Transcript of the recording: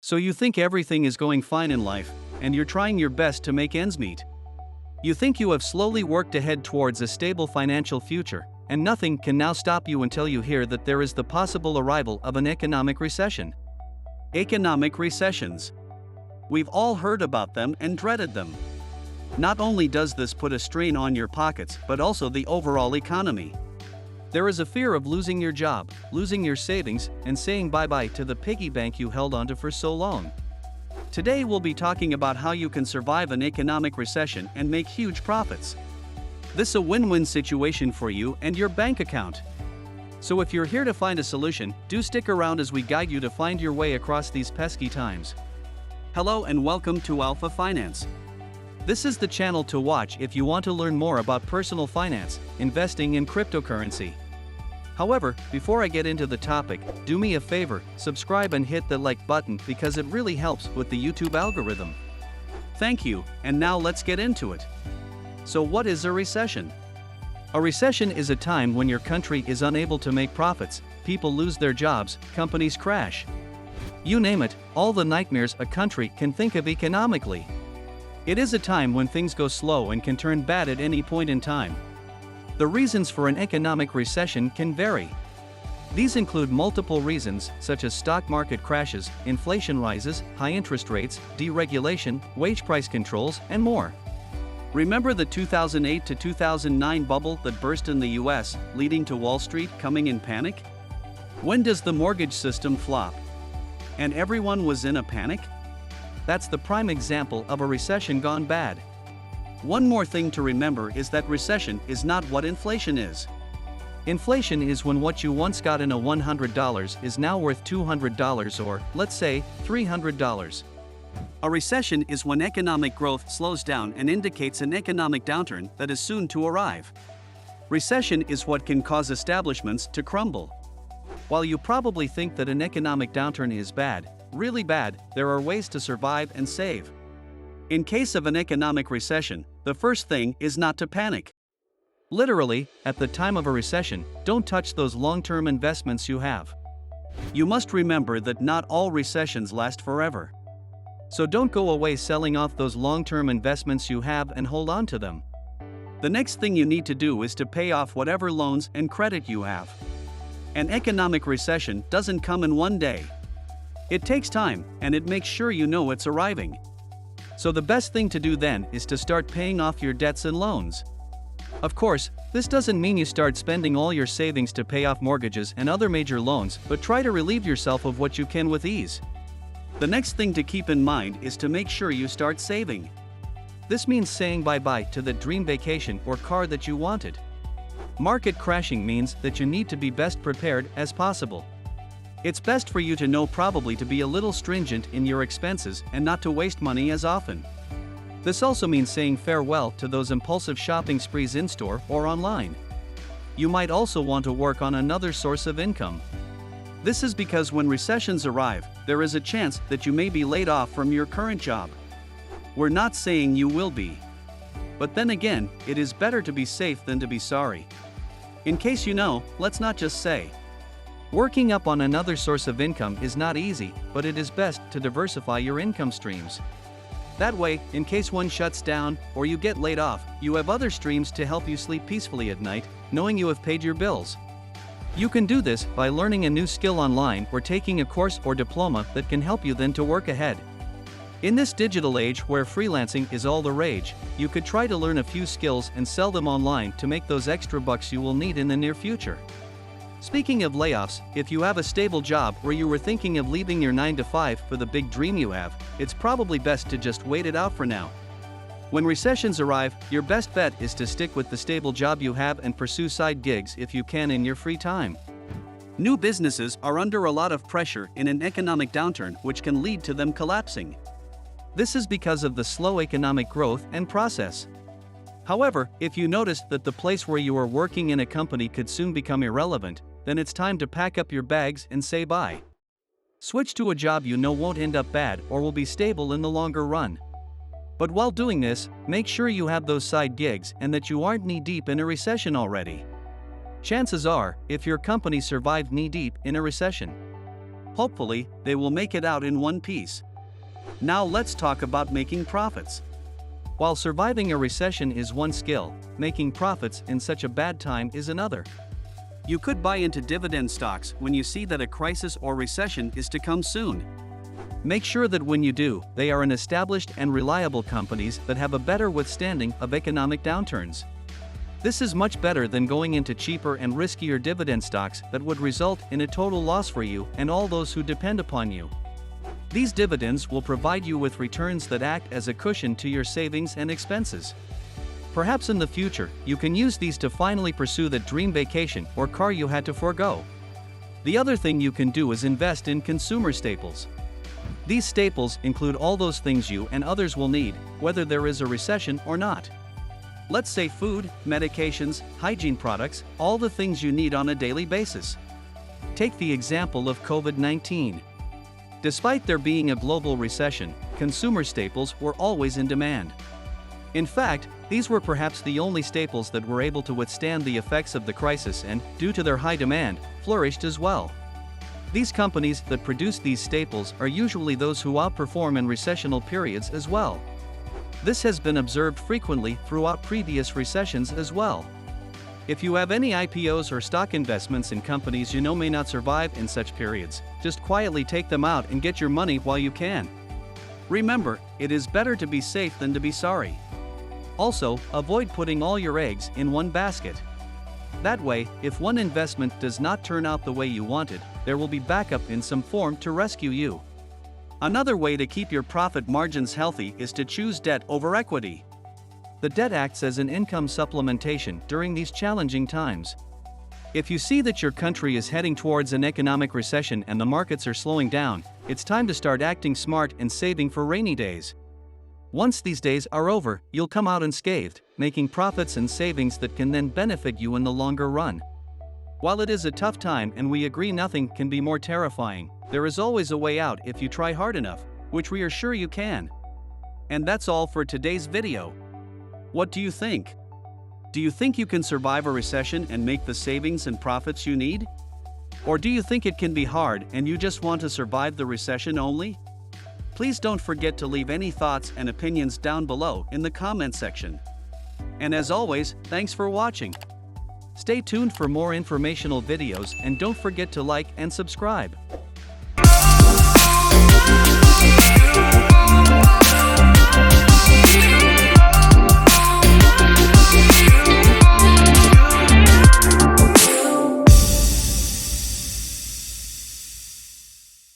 So you think everything is going fine in life, and you're trying your best to make ends meet. You think you have slowly worked ahead towards a stable financial future, and nothing can now stop you until you hear that there is the possible arrival of an economic recession. Economic recessions. We've all heard about them and dreaded them. Not only does this put a strain on your pockets, but also the overall economy. There is a fear of losing your job, losing your savings, and saying bye-bye to the piggy bank you held onto for so long. Today we'll be talking about how you can survive an economic recession and make huge profits. This is a win-win situation for you and your bank account. So if you're here to find a solution, do stick around as we guide you to find your way across these pesky times. Hello and welcome to Alpha Finance. This is the channel to watch if you want to learn more about personal finance, investing and cryptocurrency. However, before I get into the topic, do me a favor, subscribe and hit the like button because it really helps with the YouTube algorithm. Thank you, and now let's get into it. So what is a recession? A recession is a time when your country is unable to make profits, people lose their jobs, companies crash. You name it, all the nightmares a country can think of economically. It is a time when things go slow and can turn bad at any point in time. The reasons for an economic recession can vary. These include multiple reasons such as stock market crashes, inflation rises, high interest rates, deregulation, wage price controls, and more. Remember the 2008 to 2009 bubble that burst in the US, leading to Wall Street coming in panic? When does the mortgage system flop? And everyone was in a panic? That's the prime example of a recession gone bad. One more thing to remember is that recession is not what inflation is. Inflation is when what you once got in a $100 is now worth $200 or, let's say, $300. A recession is when economic growth slows down and indicates an economic downturn that is soon to arrive. Recession is what can cause establishments to crumble. While you probably think that an economic downturn is bad, really bad, there are ways to survive and save. In case of an economic recession, the first thing is not to panic. Literally, at the time of a recession, don't touch those long-term investments you have. You must remember that not all recessions last forever. So don't go away selling off those long-term investments you have and hold on to them. The next thing you need to do is to pay off whatever loans and credit you have. An economic recession doesn't come in one day. It takes time, and it makes sure you know it's arriving. So the best thing to do then is to start paying off your debts and loans. Of course, this doesn't mean you start spending all your savings to pay off mortgages and other major loans, but try to relieve yourself of what you can with ease. The next thing to keep in mind is to make sure you start saving. This means saying bye-bye to the dream vacation or car that you wanted. Market crashing means that you need to be best prepared as possible. It's best for you to know probably to be a little stringent in your expenses and not to waste money as often. This also means saying farewell to those impulsive shopping sprees in-store or online. You might also want to work on another source of income. This is because when recessions arrive, there is a chance that you may be laid off from your current job. We're not saying you will be. But then again, it is better to be safe than to be sorry. In case you know, let's not just say. Working up on another source of income is not easy, but it is best to diversify your income streams. That way, in case one shuts down or you get laid off, you have other streams to help you sleep peacefully at night, knowing you have paid your bills. You can do this by learning a new skill online or taking a course or diploma that can help you then to work ahead. In this digital age where freelancing is all the rage, you could try to learn a few skills and sell them online to make those extra bucks you will need in the near future. Speaking of layoffs, if you have a stable job or you were thinking of leaving your 9-to-5 for the big dream you have, it's probably best to just wait it out for now. When recessions arrive, your best bet is to stick with the stable job you have and pursue side gigs if you can in your free time. New businesses are under a lot of pressure in an economic downturn, which can lead to them collapsing. This is because of the slow economic growth and process. However, if you notice that the place where you are working in a company could soon become irrelevant, then it's time to pack up your bags and say bye. Switch to a job you know won't end up bad or will be stable in the longer run. But while doing this, make sure you have those side gigs and that you aren't knee-deep in a recession already. Chances are, if your company survived knee-deep in a recession, Hopefully, they will make it out in one piece. Now let's talk about making profits. While surviving a recession is one skill, making profits in such a bad time is another. You could buy into dividend stocks when you see that a crisis or recession is to come soon. Make sure that when you do, they are in established and reliable companies that have a better withstanding of economic downturns. This is much better than going into cheaper and riskier dividend stocks that would result in a total loss for you and all those who depend upon you. These dividends will provide you with returns that act as a cushion to your savings and expenses. Perhaps in the future, you can use these to finally pursue that dream vacation or car you had to forego. The other thing you can do is invest in consumer staples. These staples include all those things you and others will need, whether there is a recession or not. Let's say food, medications, hygiene products, all the things you need on a daily basis. Take the example of COVID-19. Despite there being a global recession, consumer staples were always in demand. In fact, these were perhaps the only staples that were able to withstand the effects of the crisis and, due to their high demand, flourished as well. These companies that produce these staples are usually those who outperform in recessional periods as well. This has been observed frequently throughout previous recessions as well. If you have any IPOs or stock investments in companies you know may not survive in such periods, just quietly take them out and get your money while you can. Remember, it is better to be safe than to be sorry. Also, avoid putting all your eggs in one basket. That way, if one investment does not turn out the way you wanted, there will be backup in some form to rescue you. Another way to keep your profit margins healthy is to choose debt over equity. The debt acts as an income supplementation during these challenging times. If you see that your country is heading towards an economic recession and the markets are slowing down, it's time to start acting smart and saving for rainy days. Once these days are over, you'll come out unscathed, making profits and savings that can then benefit you in the longer run. While it is a tough time and we agree nothing can be more terrifying, there is always a way out if you try hard enough, which we are sure you can. And that's all for today's video. What do you think? Do you think you can survive a recession and make the savings and profits you need? Or do you think it can be hard and you just want to survive the recession only? Please don't forget to leave any thoughts and opinions down below in the comment section. And as always, thanks for watching. Stay tuned for more informational videos and don't forget to like and subscribe.